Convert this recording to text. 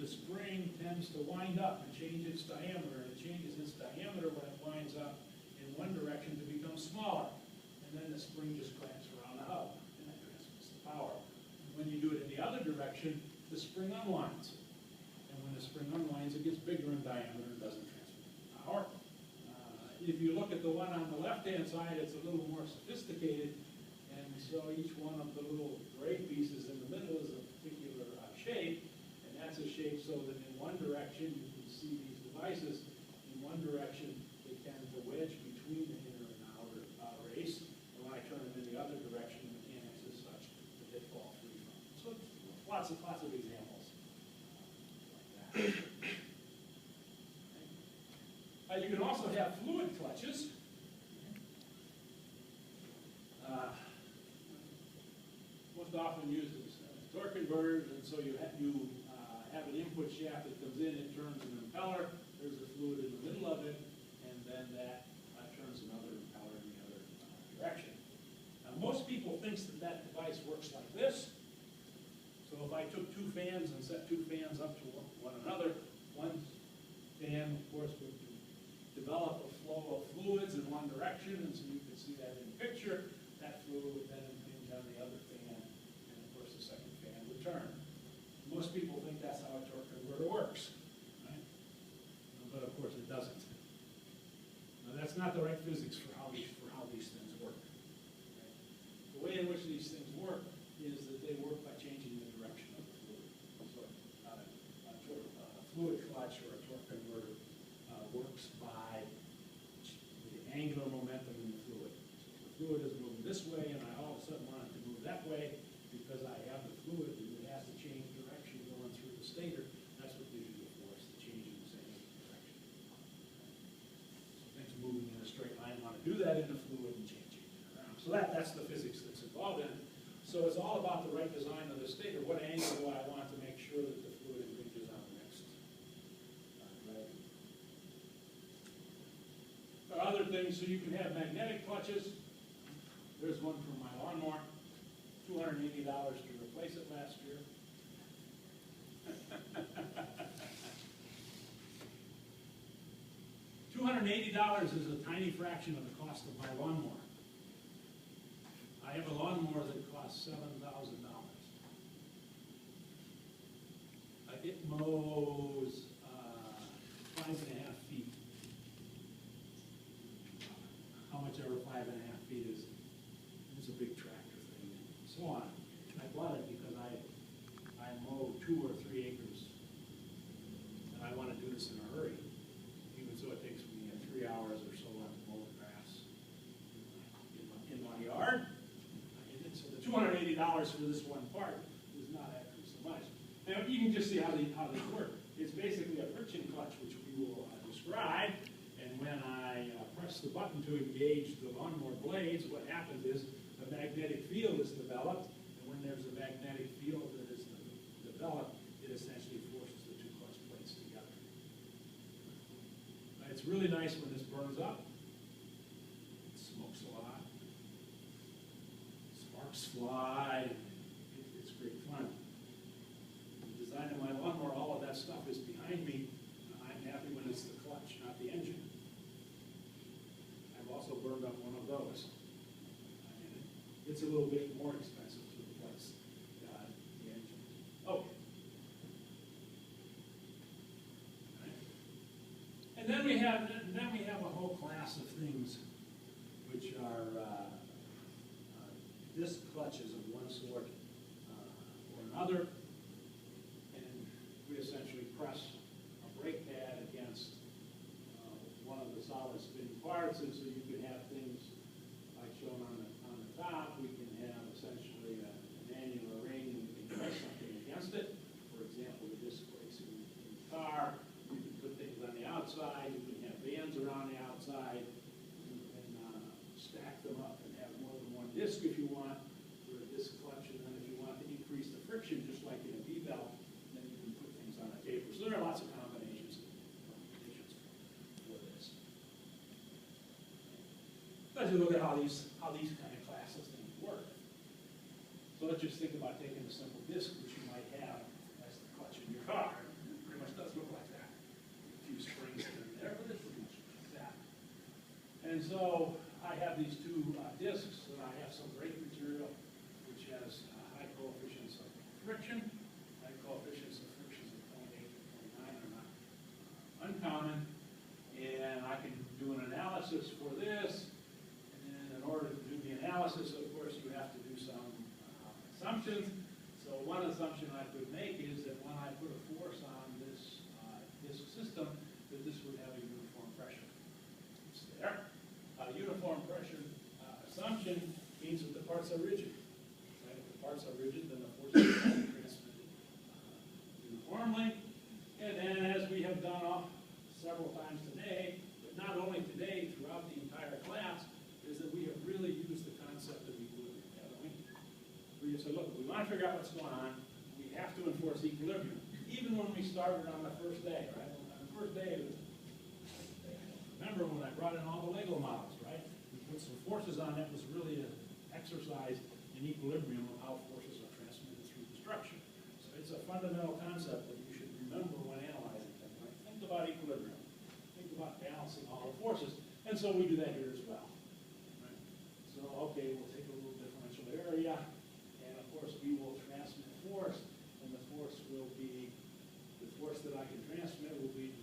the spring tends to wind up and change its diameter, and it changes its diameter when it winds up in one direction to become smaller. And then the spring just clamps around the hub, and that transmits the power. When you do it in the other direction, the spring unwinds. And when the spring unwinds, it gets bigger in diameter and doesn't transmit power. If you look at the one on the left-hand side, it's a little more sophisticated. And so each one of the little gray pieces in the middle is a particular shape. And that's a shape so that in one direction, you can see these devices. In one direction, they tend to wedge between the inner and outer race. And when I turn them in the other direction, the mechanics is such that they fall free from it. So lots of examples like that. You can also have fluid clutches. Most often used as torque converters, and so you have an input shaft that comes in, it turns an impeller, there's a fluid in the middle of it, and then that turns another impeller in the other direction. Now, most people think that device works like this. So if I took two fans and set two fans up to one another, one fan, of course, would develop a flow of fluids in one direction, and so you can see that in the picture. That fluid would then impinge on the other fan, and of course the second fan would turn. Most people think that's how a torque converter works, right? But of course it doesn't. Now that's not the right physics for how these things work. Right? The way in which these things work is that they work by changing the direction of the fluid. So a fluid clutch or a torque converter works by the angular momentum in the fluid. So if the fluid is moving this way and I all of a sudden want it to move that way because I have the fluid and it has to change direction going through the stator, that's what gives you the force, the change in the same direction. So things moving in a straight line want to do that in the fluid and changing it around. So that's the physics that's involved in it. So it's all about the right design of the stator. What angle do I want to make sure that the fluid impinges on the next leg? There are other things, so you can have magnetic clutches. There's one from my lawnmower, $280 to replace it last year. $280 is a tiny fraction of the cost of my lawnmower. I have a lawnmower that costs $7,000. It mows 5.5 feet. How much ever 5.5 feet is. It's a big tractor thing and so on. I bought it because I mow 2 or 3 acres and I want to do this in a hurry. Even so, it takes me 3 hours or so to mow the grass in my yard. And so the $280 for this one part is not actually so much. Now you can just see how these work. It's basically a friction clutch, which we will describe. And when I press the button to engage the lawnmower blades, what happens is a magnetic field is developed. And when there's a magnetic field that is developed, it essentially forces the two clutch plates together. It's really nice when this burns up. It smokes a lot. Sparks fly. It's great fun. The design of my lawnmower, all of that stuff is behind me. I'm happy when it's the clutch, not the engine. I've also burned up one of those. And it's a little bit more expensive to replace the engine. Okay. Right. And then we have a whole class of things which are disc clutches of one sort or another. And we essentially press a brake pad against one of the solid spinning parts, and so you can have things like shown on the top. We can have essentially an annular ring, and we can press something against it. For example, the disc brakes in the car. You can put things on the outside. You can have bands around the outside. You can stack them up and have more than one disc if you want for a disc clutch, and then if you want to increase the friction, just like in a V-belt, then you can put things on a taper. So there are lots of combinations for this. Let's just look at how these kind of class of things work. So let's just think about taking a simple disc, which you might have as the clutch in your car. uncommon, and I can do an analysis for this. And in order to do the analysis, of course, you have to do some assumptions. So one assumption I could make is that when I put a force on this disc system, that this would have a uniform pressure. It's there. A uniform pressure assumption means that the parts are rigid. Right? If the parts are rigid, then the force is transmitted uniformly. And then, as we have done several times today, but not only today, throughout the entire class, is that we have really used the concept of equilibrium, haven't we? We just said, look, if we want to figure out what's going on, we have to enforce equilibrium. Even when we started on the first day, right? On the first day, remember when I brought in all the Lego models, right? We put some forces on it. Was really an exercise in equilibrium of how forces are transmitted through the structure. So it's a fundamental concept that you should remember when analyzing things, right? Think about equilibrium. Think about balancing all the forces. And so we do that here as well. Right? So, okay, we'll take a little differential area, and of course we will transmit force, and the force will be, the force that I can transmit will be